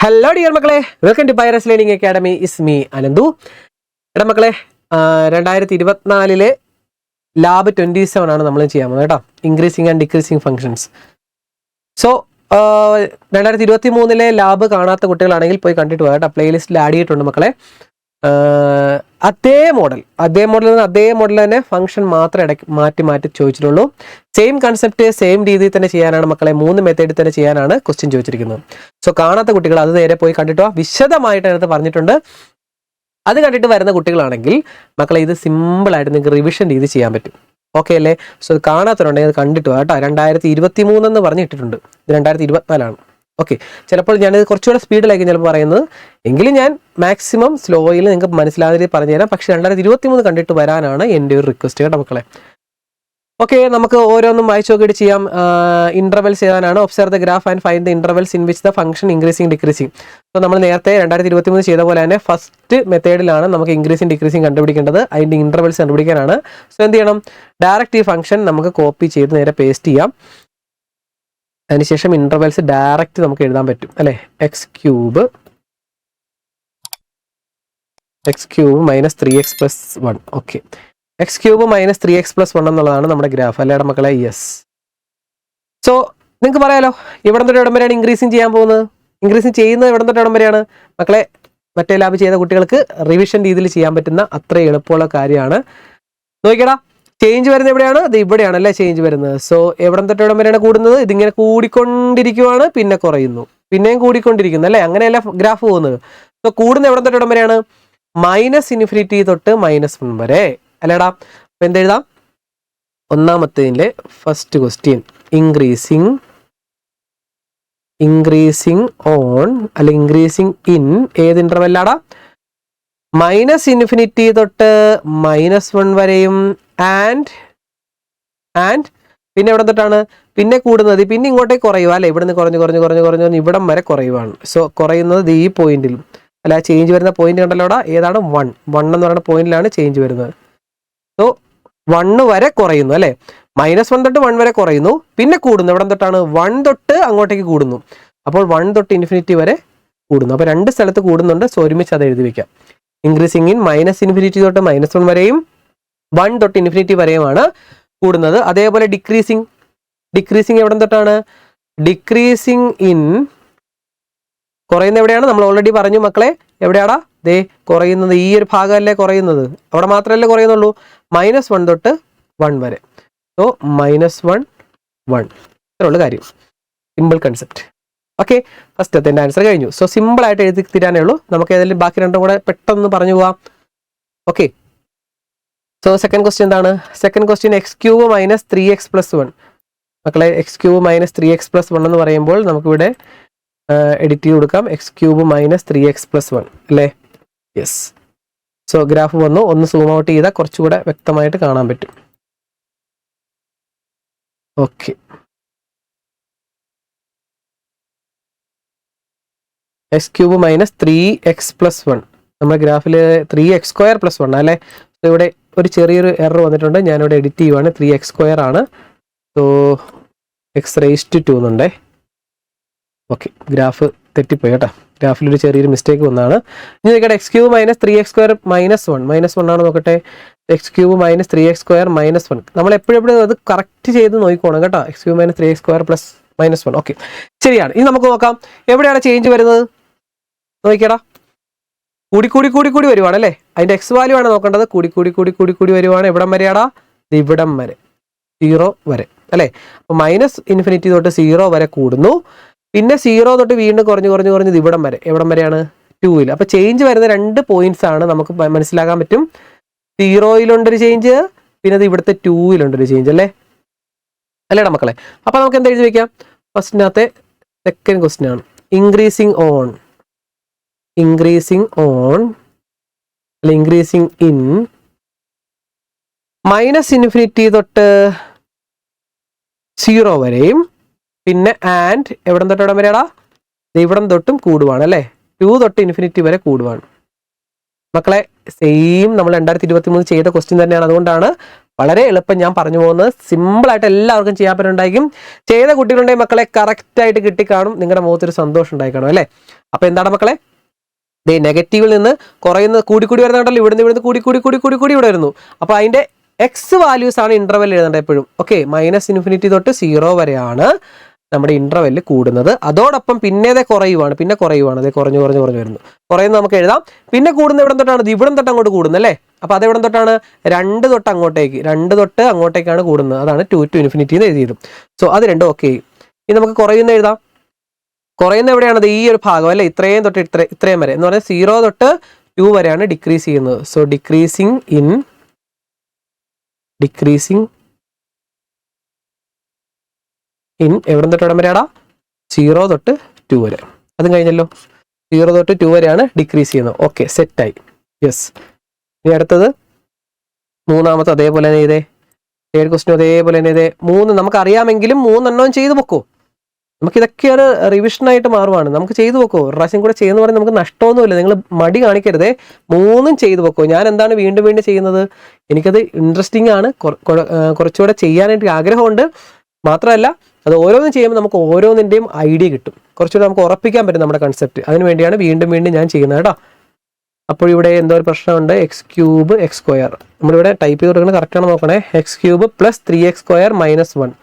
Hello dear മക്കളെ, welcome to pyrus learning academy. Is me Ananthu. എടാ മക്കളെ, 2024 ലാബ് 27 ആണ് നമ്മൾ ചെയ്യാൻ പോകുന്നത് കേട്ടോ. Increasing and decreasing functions. So 2023 lab കാണാത്ത കുട്ടികളാണെങ്കിൽ പോയി കണ്ടിട്ട് പോകാം കേട്ടോ. പ്ലേലിസ്റ്റിൽ ആഡ് ചെയ്തിട്ടുണ്ട് മക്കളെ. അതേ മോഡൽ തന്നെ ഫംഗ്ഷൻ മാത്രമേ ഇടയ്ക്ക് മാറ്റി ചോദിച്ചിട്ടുള്ളൂ. സെയിം കൺസെപ്റ്റ് സെയിം രീതിയിൽ തന്നെ ചെയ്യാനാണ് മക്കളെ. 3 മെത്തേഡിൽ തന്നെ ചെയ്യാനാണ് ക്വസ്റ്റ്യൻ ചോദിച്ചിരിക്കുന്നത്. സോ കാണാത്ത കുട്ടികൾ അത് നേരെ പോയി കണ്ടിട്ടോ. വിശദമായിട്ട് അതിനകത്ത് പറഞ്ഞിട്ടുണ്ട്. അത് കണ്ടിട്ട് വരുന്ന കുട്ടികളാണെങ്കിൽ മക്കളെ ഇത് സിമ്പിളായിട്ട് നിങ്ങൾക്ക് റിവിഷൻ രീതി ചെയ്യാൻ പറ്റും. ഓക്കെ അല്ലേ? സോ ഇത് കാണാത്തവരുണ്ടെങ്കിൽ അത് കണ്ടിട്ട് കേട്ടോ. 2023 എന്ന് പറഞ്ഞിട്ടിട്ടുണ്ട്, ഇത് 2024 ഓക്കെ. ചിലപ്പോൾ ഞാനിത് കുറച്ചുകൂടെ സ്പീഡിലായിരിക്കും ചിലപ്പോൾ പറയുന്നത്, എങ്കിലും ഞാൻ മാക്സിമം സ്ലോയിൽ നിങ്ങൾക്ക് മനസ്സിലാകാതെ പറഞ്ഞുതരാം. പക്ഷേ 2023 കണ്ടിട്ട് വരാനാണ് എൻ്റെ ഒരു റിക്വസ്റ്റ് കേട്ടോ മക്കളെ. ഓക്കെ, നമുക്ക് ഓരോന്നും വായിച്ചു നോക്കിയിട്ട് ചെയ്യാം. ഇന്റർവെൽസ് ചെയ്യാനാണ്. Observe the graph and find the intervals in which the function increasing decreasing. അപ്പോൾ നമ്മൾ നേരത്തെ 2023 ചെയ്ത പോലെ തന്നെ ഫസ്റ്റ് മെത്തേഡിലാണ് നമുക്ക് ഇൻക്രീസിങ് ഡിക്രീസിങ് കണ്ടുപിടിക്കേണ്ടത്. അതിൻ്റെ ഇന്റർവെൽസ് കണ്ടുപിടിക്കാനാണ്. സോ എന്ത് ചെയ്യണം? ഡയറക്റ്റ് ഈ ഫംഗ്ഷൻ നമുക്ക് കോപ്പി ചെയ്ത് നേരെ പേസ്റ്റ് ചെയ്യാം. അതിനുശേഷം ഇന്റർവെൽസ് ഡയറക്റ്റ് നമുക്ക് എഴുതാൻ പറ്റും അല്ലേ. X cube minus 3x plus 1. Okay, X cube minus 3x plus 1 എന്നുള്ളതാണ് നമ്മുടെ ഗ്രാഫ് അല്ലേടെ മക്കളെ. യെസ്. സോ നിങ്ങൾക്ക് പറയാലോ എവിടെ തൊട്ട് എവിടം വരെയാണ് ഇൻക്രീസിങ് ചെയ്യാൻ പോകുന്നത്. ഇൻക്രീസിങ് ചെയ്യുന്നത് എവിടെ തൊട്ട് എവിടം വരെയാണ് മക്കളെ. മറ്റേ ലാബ് ചെയ്ത കുട്ടികൾക്ക് റിവിഷൻ രീതിയിൽ ചെയ്യാൻ പറ്റുന്ന അത്ര എളുപ്പമുള്ള കാര്യമാണ്. നോക്കിയടാ, ചേഞ്ച് വരുന്നത് എവിടെയാണ്? ഇത് ഇവിടെയാണ് അല്ലേ ചേഞ്ച് വരുന്നത്. സോ എവിടെ തൊട്ട് എവിടം വരെയാണ് കൂടുന്നത്? ഇതിങ്ങനെ കൂടിക്കൊണ്ടിരിക്കുവാണ്, പിന്നെ കുറയുന്നു, പിന്നെയും കൂടിക്കൊണ്ടിരിക്കുന്നു അല്ലേ. അങ്ങനെയല്ല ഗ്രാഫ് പോകുന്നത്. സോ കൂടുന്ന എവിടെ തൊട്ട് എവിടം വരെയാണ്? -∞ തൊട്ട് -1 വരെ അല്ലേടാ. അപ്പൊ എന്തെഴുതാം? ഒന്നാമത്തേതിലെ ഫസ്റ്റ് ക്വസ്റ്റ്യൻ ഇൻക്രീസിങ് ഓൺ അല്ലെ ഇൻക്രീസിങ് ഇൻ ഏത് ഇന്റർവെല്ലാടാ? -∞ തൊട്ട് -1 വരെയും ആൻഡ് പിന്നെ എവിടെ തൊട്ടാണ് പിന്നെ കൂടുന്നത്? പിന്നെ ഇങ്ങോട്ടേക്ക് കുറയുക അല്ലെ. ഇവിടുന്ന് കുറഞ്ഞ് ഇവിടം വരെ കുറയുവാണ്. സോ കുറയുന്നത് ഈ പോയിന്റിലും അല്ല. ചേഞ്ച് വരുന്ന പോയിന്റ് കണ്ടല്ലോടാ, ഏതാണ്? 1 എന്ന് പറയുന്ന പോയിന്റിലാണ് ചേഞ്ച് വരുന്നത്. സോ 1 വരെ കുറയുന്നു അല്ലെ. -1 തൊട്ട് 1 വരെ കുറയുന്നു, പിന്നെ കൂടുന്നു എവിടെ തൊട്ടാണ്? 1 തൊട്ട് അങ്ങോട്ടേക്ക് കൂടുന്നു. അപ്പോൾ 1 തൊട്ട് ഇൻഫിനിറ്റി വരെ കൂടുന്നു. അപ്പോൾ 2 സ്ഥലത്ത് കൂടുന്നുണ്ട്. സോ ഒരുമിച്ച് അത് എഴുതി വെക്കാം. ഇൻക്രീസിങ് ഇൻ -∞ തൊട്ട് -1 വരെയും 1 തൊട്ട് ഇൻഫിനിറ്റി വരെയുമാണ് കൂടുന്നത്. അതേപോലെ ഡിക്രീസിങ് എവിടെ തൊട്ടാണ്? ഡിക്രീസിങ് ഇൻ കുറയുന്ന എവിടെയാണ്? നമ്മൾ ഓൾറെഡി പറഞ്ഞു മക്കളെ. എവിടെയാടാ? ദേ കുറയുന്നത് ഈ ഒരു ഭാഗമല്ലേ കുറയുന്നത്. അവിടെ മാത്രമല്ലേ കുറയുന്നുള്ളൂ. -1 തൊട്ട് 1 വരെ. സോ -1 ഇത്രയുള്ള കാര്യം. Simple concept. ഓക്കെ, ഫസ്റ്റത്തെ ആൻസർ കഴിഞ്ഞു. സോ സിമ്പിൾ ആയിട്ട് എഴുതി തീരാനേ ഉള്ളൂ. നമുക്ക് ഏതെങ്കിലും ബാക്കി രണ്ടും കൂടെ പെട്ടെന്ന് പറഞ്ഞു പോവാം. ഓക്കെ, സോ സെക്കൻഡ് ക്വസ്റ്റ്യൻ എന്താണ്? Second question X cube minus 3x plus 1. മക്കളെ, X cube minus 3x plus 1 എന്ന് പറയുമ്പോൾ നമുക്കിവിടെ എഡിറ്റ് ചെയ്ത് കൊടുക്കാം. X cube minus 3x plus 1 അല്ലേ. യെസ്. സോ ഗ്രാഫ് വന്നു. ഒന്ന് സൂം ഔട്ട് ചെയ്താൽ കുറച്ചുകൂടെ വ്യക്തമായിട്ട് കാണാൻ പറ്റും. Okay, X cube minus 3x plus 1 നമ്മുടെ ഗ്രാഫിൽ 3x² പ്ലസ് 1 അല്ലേ. സോ ഇവിടെ ഒരു ചെറിയൊരു എറർ വന്നിട്ടുണ്ട്. ഞാനിവിടെ എഡിറ്റ് ചെയ്യുവാണ്. 3x² ആണ്. So x⁻² എന്നുണ്ടേ. ഓക്കെ, ഗ്രാഫ് തെറ്റിപ്പോയി കേട്ടോ. ഗ്രാഫിലൊരു ചെറിയൊരു മിസ്റ്റേക്ക് വന്നതാണ്. ഇനി നോക്കട്ടെ, എക്സ് ക്യൂബ് മൈനസ് 3x² -1 ആണ്. നോക്കട്ടെ, എക്സ് ക്യൂബ് മൈനസ് 3x² -1. നമ്മൾ എപ്പോഴും അത് കറക്റ്റ് ചെയ്ത് നോക്കിക്കോണം കേട്ടോ. X cube minus 3x² plus -1. Okay, ശരിയാണ്. ഇനി നമുക്ക് നോക്കാം എവിടെയാണ് ചേഞ്ച് വരുന്നത്. നോക്കിക്കടാ, കൂടി വരുവാണ് അല്ലേ. അതിന്റെ എക്സ് വാല്യൂ ആണ് നോക്കേണ്ടത്. കൂടി വരുവാണ്. എവിടം വരെയാടാ? ഇവിടം വരെ, 0 വരെ അല്ലേ. അപ്പൊ -∞ തൊട്ട് 0 വരെ കൂടുന്നു. പിന്നെ 0 തൊട്ട് വീണ്ടും കുറഞ്ഞ് ഇവിടം വരെ. എവിടം വരെയാണ്? 2ൽ. അപ്പൊ ചേഞ്ച് വരുന്ന 2 പോയിന്റ്സ് ആണ് നമുക്ക് മനസ്സിലാക്കാൻ പറ്റും. 0-ലുണ്ടൊരു ചേഞ്ച്, പിന്നെ ഇവിടുത്തെ 2-ലുണ്ടൊരു ചേഞ്ച് അല്ലേ. അല്ലേടാ മക്കളെ. അപ്പൊ നമുക്ക് എന്താ എഴുതി വെക്കാം? ഫസ്റ്റിനകത്തെ സെക്കൻഡ് ക്വസ്റ്റ്യൻ ആണ് ഇൻക്രീസിങ് ഇൻ -∞ തൊട്ട് 0 വരെയും പിന്നെ ആൻഡ് എവിടം തൊട്ട് എവിടം വരെയാടാ? ഇവിടം തൊട്ടും കൂടുവാണ് അല്ലേ. 2 തൊട്ട് ഇൻഫിനിറ്റി വരെ കൂടുവാണ് മക്കളെ. സെയിം നമ്മൾ 2023 ചെയ്ത ക്വസ്റ്റ്യൻ തന്നെയാണ്. അതുകൊണ്ടാണ് വളരെ എളുപ്പം ഞാൻ പറഞ്ഞു പോകുന്നത് സിമ്പിളായിട്ട് എല്ലാവർക്കും ചെയ്യാൻ പറ്റുന്നുണ്ടായിരിക്കും. ചെയ്ത കുട്ടികളുണ്ടെങ്കിൽ മക്കളെ കറക്റ്റായിട്ട് കിട്ടിക്കാണും, നിങ്ങളുടെ മുഖത്തൊരു സന്തോഷം ഉണ്ടായിക്കാണും അല്ലേ. അപ്പോൾ എന്താണ് മക്കളെ, നെഗറ്റീവിൽ നിന്ന് കുറയുന്നത് കൂടി വരുന്നുണ്ടല്ലോ, ഇവിടുന്ന് കൂടി ഇവിടെ വരുന്നു. അപ്പോൾ അതിൻ്റെ എക്സ് വാല്യൂസ് ആണ് ഇന്റർവെൽ എഴുതേണ്ടത് എപ്പോഴും. ഓക്കെ, -∞ തൊട്ട് 0 വരെയാണ് നമ്മുടെ ഇന്റർവെല്ല് കൂടുന്നത്. അതോടൊപ്പം പിന്നെ കുറയുവാണ്, അതേ കുറഞ്ഞു വരുന്നു. കുറയുന്നത് നമുക്ക് എഴുതാം. പിന്നെ കൂടുന്ന എവിടെ തൊട്ടാണ്, ഇവിടെ തൊട്ട് അങ്ങോട്ട് കൂടുന്നത് അല്ലേ. അപ്പോൾ അത് എവിടെ തൊട്ടാണ്, 2 തൊട്ട് അങ്ങോട്ടേക്കാണ് കൂടുന്നത്. അതാണ് 2 to ∞ എന്ന് എഴുതിയത്. സോ അത് രണ്ടും ഓക്കെ. ഇനി നമുക്ക് കുറയുന്ന എഴുതാം. കുറയുന്ന എവിടെയാണത്, ഈ ഒരു ഭാഗം അല്ലേ, ഇത്രയും തൊട്ട് ഇത്രയും വരെ എന്ന് പറഞ്ഞാൽ 0 തൊട്ട് 2 വരെയാണ് ഡിക്രീസ് ചെയ്യുന്നത്. സോ ഡിക്രീസിങ് ഇൻ എവിടെ തൊട്ട് ഇടം വരെയാടാ, 0 തൊട്ട് 2 വരെ. അതും കഴിഞ്ഞല്ലോ, 0 തൊട്ട് 2 വരെയാണ് ഡിക്രീസ് ചെയ്യുന്നത്. ഓക്കെ, സെറ്റായി. യെസ്. ഇനി അടുത്തത് മൂന്നാമത്തെ അതേപോലെ തന്നെ ഇതേ 7 ക്വസ്റ്റ്യൻ അതേപോലെ തന്നെ ഇതേ 3 നമുക്ക് അറിയാമെങ്കിലും 3 എണ്ണവും ചെയ്തു വെക്കോ. നമുക്കിതൊക്കെ ഒരു റിവിഷനായിട്ട് മാറുവാണ്. നമുക്ക് ചെയ്തു വെക്കോ, ഒരു പ്രാവശ്യം കൂടെ ചെയ്യുന്ന പറഞ്ഞാൽ നമുക്ക് നഷ്ടമൊന്നുമില്ല. നിങ്ങൾ മടി കാണിക്കരുതേ, 3 ചെയ്തു വെക്കോ. ഞാൻ എന്താണ് വീണ്ടും ചെയ്യുന്നത്, എനിക്കത് ഇൻട്രസ്റ്റിംഗ് ആണ്, കുറച്ചുകൂടെ ചെയ്യാനായിട്ട് ആഗ്രഹമുണ്ട്. മാത്രമല്ല അത് ഓരോന്നും ചെയ്യുമ്പോൾ നമുക്ക് ഓരോന്നിൻ്റെയും ഐഡിയ കിട്ടും, കുറച്ചുകൂടെ നമുക്ക് ഉറപ്പിക്കാൻ പറ്റും നമ്മുടെ കൺസെപ്റ്റ്. അതിന് വേണ്ടിയാണ് വീണ്ടും ഞാൻ ചെയ്യുന്നത് കേട്ടോ. അപ്പോൾ ഇവിടെ എന്തോ ഒരു പ്രശ്നമുണ്ട്, x³ x². നമ്മളിവിടെ ടൈപ്പ് ചെയ്ത് കൊടുക്കുന്നത് കറക്റ്റാണ് നോക്കണേ. x³ + 3x² - 1.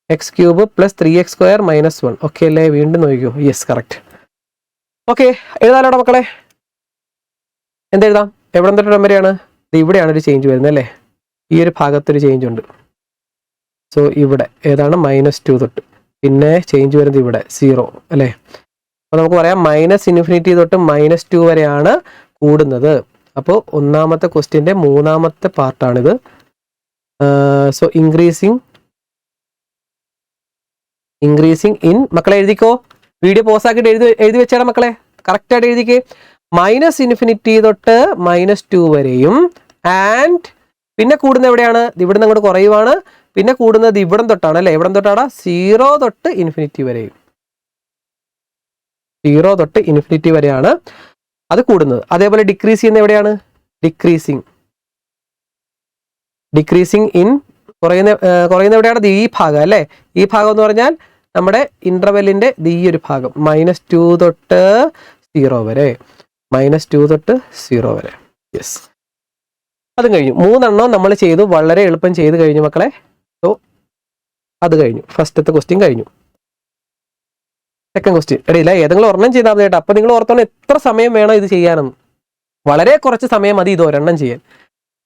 x³ + 3x² - 1. Okay അല്ലേ, വീണ്ടും നോക്കിക്കോ. Yes, correct. ഓക്കെ, എഴുതാലോടാ മക്കളെ. എന്തെഴുതാം, എവിടെ തൊട്ട് വരെയാണ്, ഇവിടെയാണ് ഒരു ചേഞ്ച് വരുന്നത് അല്ലേ. ഈ ഒരു ഭാഗത്തൊരു ചേഞ്ച് ഉണ്ട്. സോ ഇവിടെ ഏതാണ്, -2 തൊട്ട് പിന്നെ ചേഞ്ച് വരുന്നത് ഇവിടെ 0 അല്ലേ. അപ്പോൾ നമുക്ക് പറയാം -∞ തൊട്ട് -2 വരെയാണ് കൂടുന്നത്. അപ്പോൾ ഒന്നാമത്തെ ക്വസ്റ്റ്യൻ്റെ മൂന്നാമത്തെ പാർട്ടാണിത്. സോ ഇൻക്രീസിങ് ഇൻ, മക്കളെ എഴുതിക്കോ, വീഡിയോ പോസ് ആക്കിയിട്ട് എഴുതി വെച്ചാടാ മക്കളെ, കറക്റ്റായിട്ട് എഴുതിക്കേ. -∞ തൊട്ട് -2 വരെയും ആൻഡ് പിന്നെ കൂടുന്ന എവിടെയാണ്, ഇവിടുന്ന് അങ്ങോട്ട് കുറയുവാണ്. പിന്നെ കൂടുന്നത് ഇവിടം തൊട്ടാണ് അല്ലേ, ഇവിടം തൊട്ടാണ് 0 തൊട്ട് ∞ വരെയും. 0 തൊട്ട് ∞ വരെയാണ് അത് കൂടുന്നത്. അതേപോലെ ഡിക്രീസ് ചെയ്യുന്ന എവിടെയാണ്, ഡിക്രീസിങ് ഇൻ കുറയുന്ന എവിടെയാണ്, ഈ ഭാഗം അല്ലേ. ഈ ഭാഗം എന്ന് പറഞ്ഞാൽ നമ്മുടെ ഇന്റർവെല്ലിന്റെ ഈ ഒരു ഭാഗം, -2 തൊട്ട് 0 വരെ, -2 തൊട്ട് 0 വരെ. യെസ്, അതും കഴിഞ്ഞു. 3 എണ്ണം നമ്മൾ ചെയ്തു, വളരെ എളുപ്പം ചെയ്ത് കഴിഞ്ഞു മക്കളെ. സോ അത് കഴിഞ്ഞു, ഫസ്റ്റത്തെ ക്വസ്റ്റ്യൻ കഴിഞ്ഞു. സെക്കൻഡ് ക്വസ്റ്റ്യൻ ഇടയില്ല, ഏതെങ്കിലും ഒരെണ്ണം ചെയ്താൽ മതി കേട്ടോ. അപ്പോൾ നിങ്ങൾ ഓർത്തോണം എത്ര സമയം വേണം ഇത് ചെയ്യാനെന്ന്. വളരെ കുറച്ച് സമയം മതി ഇത് ഒരെണ്ണം ചെയ്യാൻ.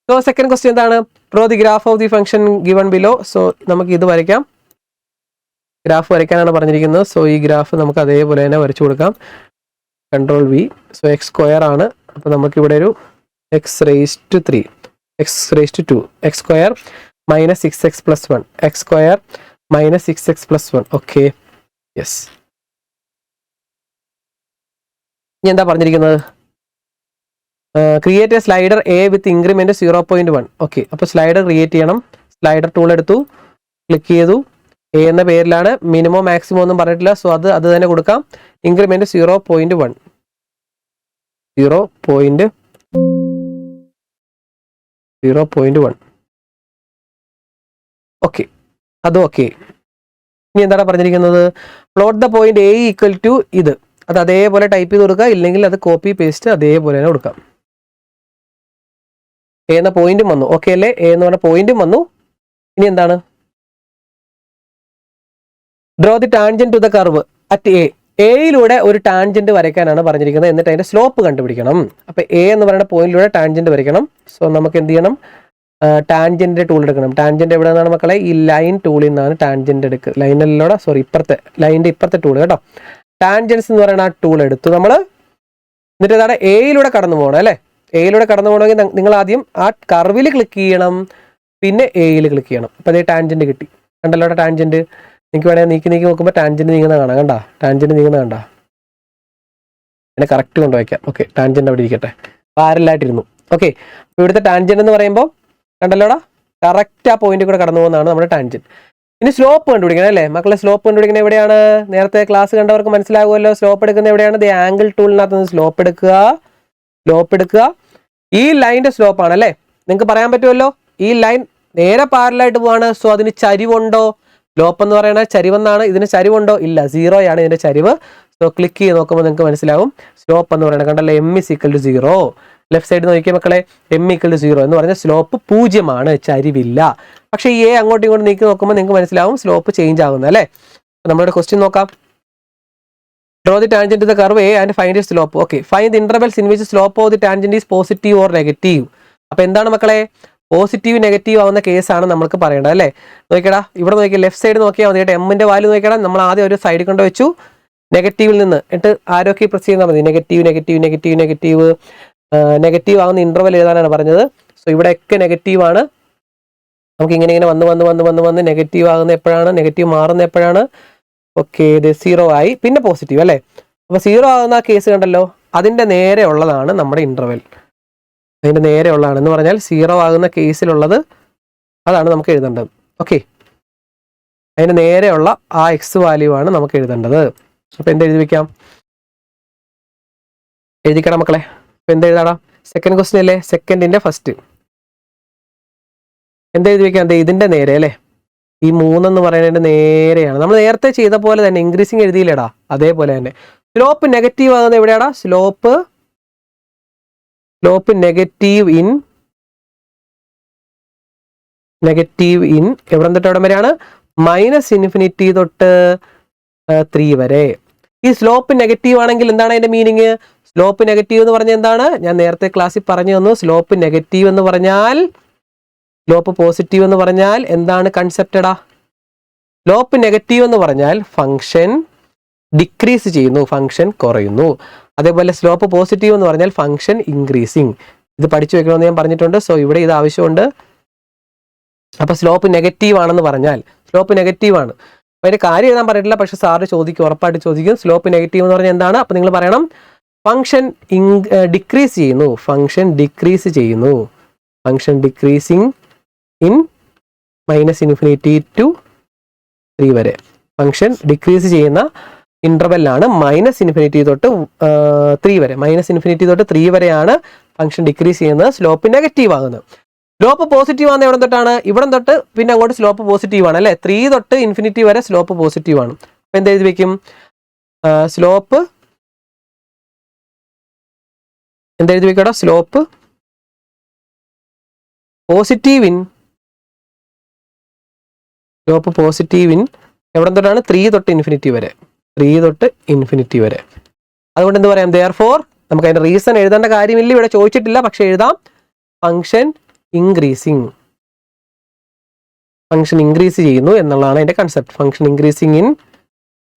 സോ സെക്കൻഡ് ക്വസ്റ്റ്യൻ എന്താണ്, draw the graph of the function given below. So നമുക്ക് ഇത് വരയ്ക്കാം, ഗ്രാഫ് വരയ്ക്കാനാണ് പറഞ്ഞിരിക്കുന്നത്. സോ ഈ ഗ്രാഫ് നമുക്ക് അതേപോലെ തന്നെ വരച്ചു കൊടുക്കാം. Ctrl+V. സോ x² ആണ്. അപ്പോൾ നമുക്കിവിടെ ഒരു x⁻³ x⁻², x² - 6x + 1, x² - 6x + 1. Okay, yes. ഇനി എന്താ പറഞ്ഞിരിക്കുന്നത്, create A slider A with increment 0.1. Okay, അപ്പോൾ സ്ലൈഡർ ക്രിയേറ്റ് ചെയ്യണം. സ്ലൈഡർ ടൂൾ എടുത്തു, ക്ലിക്ക് ചെയ്തു. എ എന്ന പേരിലാണ്, മിനിമം മാക്സിമം ഒന്നും പറഞ്ഞിട്ടില്ല. സോ അത് തന്നെ കൊടുക്കാം. ഇൻക്രിമെന്റ് 0.1. ഓക്കെ, അത് ഓക്കെ. ഇനി എന്താണ് പറഞ്ഞിരിക്കുന്നത്, plot the point A equal to ഇത്. അത് അതേപോലെ ടൈപ്പ് ചെയ്ത് കൊടുക്കുക, ഇല്ലെങ്കിൽ അത് കോപ്പി പേസ്റ്റ് അതേപോലെ തന്നെ കൊടുക്കാം. എ എന്ന പോയിന്റും വന്നു. ഓക്കെ അല്ലേ, എ എന്ന് പറഞ്ഞ പോയിന്റും വന്നു. ഇനി എന്താണ്, draw the tangent to the curve at A. എയിലൂടെ ഒരു ടാൻജന്റ് വരയ്ക്കാനാണ് പറഞ്ഞിരിക്കുന്നത്. എന്നിട്ട് അതിന്റെ സ്ലോപ്പ് കണ്ടുപിടിക്കണം. അപ്പൊ എ എന്ന് പറയുന്ന പോയിന്റിലൂടെ ടാൻജന്റ് വരയ്ക്കണം. സോ നമുക്ക് എന്ത് ചെയ്യണം, ടാൻജന്റ് ടൂൾ എടുക്കണം. ടാൻജന്റ് എവിടെ നിന്നാണ് മക്കളെ, ഈ ലൈൻ ടൂളിൽ നിന്നാണ് ടാൻജന്റ് എടുക്കുക. ലൈനിലൂടെ ലൈനിന്റെ ഇപ്പുറത്തെ ടൂൾ കേട്ടോ. ടാൻജൻസ് എന്ന് പറയുന്ന ആ ടൂൾ എടുത്തു നമ്മൾ. എന്നിട്ട് അതാണ് എയിലൂടെ കടന്നു പോകണം അല്ലേ. എയിലൂടെ കടന്നു പോകണമെങ്കിൽ നിങ്ങൾ ആദ്യം ആ കർവിൽ ക്ലിക്ക് ചെയ്യണം, പിന്നെ എയിൽ ക്ലിക്ക് ചെയ്യണം. അപ്പോൾ അതേ ടാൻജന്റ് കിട്ടി. കണ്ടല്ലോ ടാൻജന്റ്. എനിക്ക് വേണമെങ്കിൽ നീക്കി നോക്കുമ്പോൾ ടാൻജന്റ് നീങ്ങുന്ന കാണാം. കണ്ടാ, ടാൻജന്റ് നീങ്ങുന്ന കണ്ടാ. എന്നെ കറക്റ്റ് കൊണ്ടുവയ്ക്കാം. ഓക്കെ, ടാൻജന്റ് അവിടെ ഇരിക്കട്ടെ, പാരലായിട്ടിരുന്നു. ഓക്കെ, അപ്പോൾ ഇവിടുത്തെ ടാൻജന്റ് എന്ന് പറയുമ്പോൾ കണ്ടല്ലോടാ, കറക്റ്റ് ആ പോയിന്റ് കൂടെ കടന്നു പോകുന്നതാണ് നമ്മുടെ ടാൻജന്റ്. ഇനി സ്ലോപ്പ് കണ്ടുപിടിക്കണം അല്ലേ മക്കളെ. സ്ലോപ്പ് കണ്ടുപിടിക്കുന്നത് എവിടെയാണ്, നേരത്തെ ക്ലാസ് കണ്ടവർക്ക് മനസ്സിലാകുമല്ലോ. സ്ലോപ്പ് എടുക്കുന്ന എവിടെയാണ്, ദി ആംഗിൾ ടൂളിനകത്ത് നിന്ന് സ്ലോപ്പ് എടുക്കുക. ഈ ലൈനിന്റെ സ്ലോപ്പ് ആണ് അല്ലേ. നിങ്ങൾക്ക് പറയാൻ പറ്റുമല്ലോ, ഈ ലൈൻ നേരെ പാരലായിട്ട് പോവാണ്. സോ അതിന് ചരിവുണ്ടോ? സ്ലോപ്പ് എന്ന് പറയുന്നത് ചരിവെന്നാണ്. ഇതിന് ചരിവുണ്ടോ? ഇല്ല, 0 ആണ് ഇതിന്റെ ചരിവ്. സോ ക്ലിക്ക് ചെയ്ത് നോക്കുമ്പോൾ നിങ്ങൾക്ക് മനസ്സിലാവും സ്ലോപ്പ് എന്ന് പറയുന്നത് കണ്ടല്ലോ, m=0. ലെഫ്റ്റ് സൈഡ് നോക്കിയ മക്കളെ, m=0 എന്ന് പറഞ്ഞാൽ സ്ലോപ്പ് 0ആണ്, ചരിവില്ല. പക്ഷേ ഈ a അങ്ങോട്ടും ഇങ്ങോട്ടും നീക്കി നോക്കുമ്പോൾ നിങ്ങൾക്ക് മനസ്സിലാവും സ്ലോപ്പ് ചേഞ്ച് ആകുന്നത് അല്ലേ. നമ്മുടെ ക്വസ്റ്റ്യൻ നോക്കാം. Draw the tangent to the curve A and find its slope. Okay, find the intervals in which slope of the tangent is positive or negative. അപ്പോൾ എന്താണ് മക്കളെ, പോസിറ്റീവ് നെഗറ്റീവ് ആവുന്ന കേസാണ് നമ്മൾക്ക് പറയേണ്ടത് അല്ലേ. നോക്കിയടാ, ഇവിടെ നോക്കിയാൽ ലെഫ്റ്റ് സൈഡ് നോക്കിയാൽ മതി കേട്ടോ. എമ്മിന്റെ വാല്യൂ നോക്കിയടാ, നമ്മൾ ആദ്യം ഒരു സൈഡിൽ കൊണ്ട് വെച്ചു, നെഗറ്റീവിൽ നിന്ന് എന്നിട്ട് ആരോഗ്യ പ്രസ് ചെയ്താൽ മതി. Negative negative negative negative negative ആവുന്ന ഇന്റർവൽ എഴുതാനാണ് പറഞ്ഞത്. സോ ഇവിടെയൊക്കെ നെഗറ്റീവ് ആണ്. നമുക്ക് ഇങ്ങനെ ഇങ്ങനെ വന്ന് വന്ന് വന്ന് വന്ന് വന്ന് നെഗറ്റീവ് ആകുന്ന എപ്പോഴാണ്, നെഗറ്റീവ് മാറുന്ന എപ്പോഴാണ്? ഓക്കെ, ഇത് 0 ആയി, പിന്നെ പോസിറ്റീവ് അല്ലേ. അപ്പോൾ 0 ആകുന്ന കേസ് കണ്ടല്ലോ, അതിൻ്റെ നേരെ ഉള്ളതാണ് നമ്മുടെ ഇന്റർവെൽ. അതിൻ്റെ നേരെ ഉള്ളതാണ് എന്ന് പറഞ്ഞാൽ 0 ആകുന്ന കേസിലുള്ളത് അതാണ് നമുക്ക് എഴുതേണ്ടത്. ഓക്കെ, അതിന് നേരെയുള്ള ആ എക്സ് വാല്യൂ ആണ് നമുക്ക് എഴുതേണ്ടത്. അപ്പോൾ എന്ത് എഴുതി വെക്കാം? എഴുതിക്കണം മക്കളെ. അപ്പോൾ എന്ത് എഴുതാടാ? സെക്കൻഡ് ക്വസ്റ്റ്യൻ അല്ലേ, സെക്കൻഡിൻ്റെ ഫസ്റ്റ് എന്ത് എഴുതി വെക്കാം? ഇതിൻ്റെ നേരെ അല്ലേ, ഈ 3 എന്ന് പറയുന്നതിന്റെ നേരെയാണ്. നമ്മൾ നേരത്തെ ചെയ്ത പോലെ തന്നെ ഇൻക്രീസിങ് എഴുതിയില്ലടാ, അതേപോലെ തന്നെ. സ്ലോപ്പ് നെഗറ്റീവ് ആകുന്നത് എവിടെയാടാ? സ്ലോപ്പ് നെഗറ്റീവ് ഇൻ എവിടെ തൊട്ട് എവിടെ വരെയാണ്? -∞ തൊട്ട് 3 വരെ. ഈ സ്ലോപ്പ് നെഗറ്റീവ് ആണെങ്കിൽ എന്താണ് അതിന്റെ മീനിങ്? സ്ലോപ്പ് നെഗറ്റീവ് എന്ന് പറഞ്ഞാൽ എന്താണ്? ഞാൻ നേരത്തെ ക്ലാസ്സിൽ പറഞ്ഞു തന്നു. സ്ലോപ്പ് നെഗറ്റീവ് എന്ന് പറഞ്ഞാൽ, സ്ലോപ്പ് പോസിറ്റീവ് എന്ന് പറഞ്ഞാൽ എന്താണ് കൺസെപ്റ്റഡാ? സ്ലോപ്പ് നെഗറ്റീവ് എന്ന് പറഞ്ഞാൽ ഫംഗ്ഷൻ ഡിക്രീസ് ചെയ്യുന്നു, ഫംഗ്ഷൻ കുറയുന്നു. അതേപോലെ സ്ലോപ്പ് പോസിറ്റീവ് എന്ന് പറഞ്ഞാൽ ഫംഗ്ഷൻ ഇൻക്രീസിങ്. ഇത് പഠിച്ചു വെക്കണമെന്ന് ഞാൻ പറഞ്ഞിട്ടുണ്ട്. സോ ഇവിടെ ഇത് ആവശ്യമുണ്ട്. അപ്പൊ സ്ലോപ്പ് നെഗറ്റീവ് ആണെന്ന് പറഞ്ഞാൽ സ്ലോപ്പ് നെഗറ്റീവ് ആണ്. അപ്പൊ അതിന്റെ കാര്യം എഴുതാൻ പറഞ്ഞിട്ടില്ല, പക്ഷെ സാറ് ചോദിക്കും, ഉറപ്പായിട്ട് ചോദിക്കും. സ്ലോപ്പ് നെഗറ്റീവ് എന്ന് പറഞ്ഞാൽ എന്താണ്? അപ്പൊ നിങ്ങൾ പറയണം ഫംഗ്ഷൻ ഡിക്രീസ് ചെയ്യുന്നു, ഫംഗ്ഷൻ ഡിക്രീസ് ചെയ്യുന്നു, ഫംഗ്ഷൻ ഡിക്രീസിങ് ഇൻ -∞ to 3 വരെ. ഫംഗ്ഷൻ ഡിക്രീസ് ചെയ്യുന്ന ഇന്റർവെല്ലാണ് -∞ തൊട്ട് 3 വരെ. -∞ തൊട്ട് 3 വരെയാണ് ഫംഗ്ഷൻ ഡിക്രീസ് ചെയ്യുന്നത്, സ്ലോപ്പ് നെഗറ്റീവ് ആകുന്നത്. സ്ലോപ്പ് പോസിറ്റീവ് ആകുന്ന എവിടെ തൊട്ടാണ്? ഇവിടെ തൊട്ട് പിന്നെ അങ്ങോട്ട് സ്ലോപ്പ് പോസിറ്റീവ് ആണ് അല്ലേ. 3 തൊട്ട് ∞ വരെ സ്ലോപ്പ് പോസിറ്റീവ് ആണ്. അപ്പൊ എന്ത് എഴുതി വെക്കും? സ്ലോപ്പ് എന്തെഴുതി വെക്കട്ടോ? സ്ലോപ്പ് പോസിറ്റീവ് ഇൻ എവിടെ തൊട്ടാണ്? 3 തൊട്ട് ∞ വരെ. 3 തൊട്ട് ∞ വരെ. അതുകൊണ്ട് എന്ത് പറയാം? therefore നമുക്ക് അതിന്റെ റീസൺ എഴുതേണ്ട കാര്യമില്ല, ഇവിടെ ചോദിച്ചിട്ടില്ല, പക്ഷെ എഴുതാം. ഫംഗ്ഷൻ ഇൻക്രീസ് ചെയ്യുന്നു എന്നുള്ളതാണ് അതിന്റെ concept. Function increasing in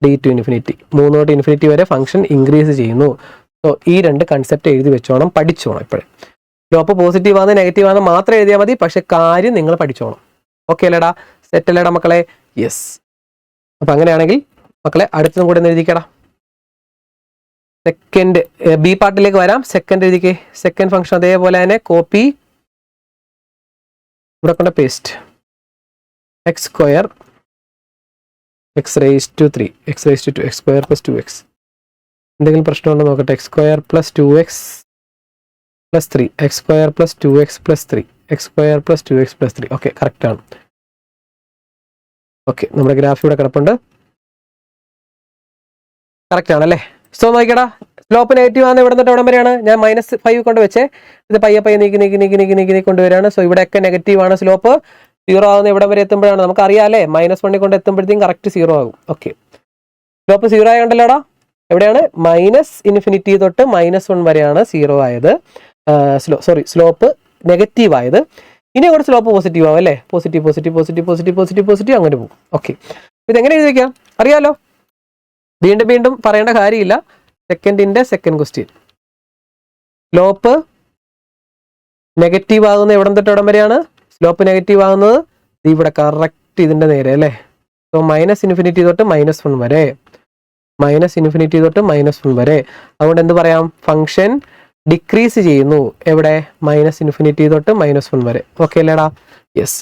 d to ∞. 3 തൊട്ട് ∞ വരെ ഫംഗ്ഷൻ ഇൻക്രീസ് ചെയ്യുന്നു. സോ ഈ രണ്ട് കൺസെപ്റ്റ് എഴുതി വെച്ചോണം, പഠിച്ചോണം. ഇപ്പോഴേ സ്ലോപ്പ് പോസിറ്റീവ് ആണ് നെഗറ്റീവ് ആണ് മാത്രം എഴുതിയാൽ മതി, പക്ഷെ കാര്യം നിങ്ങൾ പഠിച്ചോണം. ഓക്കെ അല്ലേടാ? സെറ്റ് അല്ലേടാ മക്കളെ? യെസ്. അപ്പൊ അങ്ങനെയാണെങ്കിൽ മക്കളെ അടുത്തതും കൂടെ ഒന്ന് എഴുതിക്കടാ. സെക്കൻഡ് ബി പാർട്ടിലേക്ക് വരാം. സെക്കൻഡ് എഴുതിക്കേ. സെക്കൻഡ് ഫംഗ്ഷൻ അതേപോലെ തന്നെ കോപ്പി, ഇവിടെ കൊണ്ട് paste. x² x raised to 3 x raised to 2 x² plus 2x. എന്തെങ്കിലും പ്രശ്നമുണ്ടോ നോക്കട്ടെ. x² plus 2x plus 3 x² plus 2x plus 3 x² plus 2x plus 3. Okay, correct ആണ്. Okay, നമ്മുടെ ഗ്രാഫ് ഇവിടെ കിടപ്പുണ്ട്. കറക്റ്റ് ആണല്ലേ? സോ നോക്കിക്കടാ, സ്ലോപ്പ് നെഗറ്റീവ് ആണ് ഇവിടെ തൊട്ട് എവിടെ വരെയാണ്? ഞാൻ -5 കൊണ്ട് വെച്ചേ. ഇത് പയ്യെ നീക്കി കൊണ്ടുവരികയാണ്. സോ ഇവിടെയൊക്കെ നെഗറ്റീവ് ആണ്. സ്ലോപ്പ് 0 ആകുന്ന ഇവിടെ വരെ എത്തുമ്പോഴാണ് നമുക്കറിയാം അല്ലേ, -1 കൊണ്ട് എത്തുമ്പോഴത്തേക്കും കറക്റ്റ് 0 ആകും. Okay, slope 0 ആയതുകൊണ്ടല്ലോടാ. എവിടെയാണ്? -∞ തൊട്ട് -1 വരെയാണ് 0 ആയത്. സ്ലോപ്പ് നെഗറ്റീവ് ആയത്. ഇനി അങ്ങോട്ട് സ്ലോപ്പ് പോസിറ്റീവ് ആവും അല്ലേ. പോസിറ്റീവ് അങ്ങനെ പോകും. ഓക്കെ, ഇതെങ്ങനെ എഴുതി വയ്ക്കാം അറിയാലോ, വീണ്ടും പറയേണ്ട കാര്യമില്ല. സെക്കൻഡിന്റെ സെക്കൻഡ് ക്വസ്റ്റ്യൻ, സ്ലോപ്പ് നെഗറ്റീവ് ആകുന്ന എവിടെ തൊട്ട് എവിടം വരെയാണ്? സ്ലോപ്പ് നെഗറ്റീവ് ആകുന്നത് ഇവിടെ കറക്റ്റ് ഇതിന്റെ നേരെ അല്ലേ. സോ -∞ തൊട്ട് -1 വരെ, -∞ തൊട്ട് -1 വരെ. അതുകൊണ്ട് എന്ത് പറയാം? ഫംഗ്ഷൻ ഡിക്രീസ് ചെയ്യുന്നു. എവിടെ? -∞ തൊട്ട് -1 വരെ. ഓക്കെ അല്ലേടാ? യെസ്,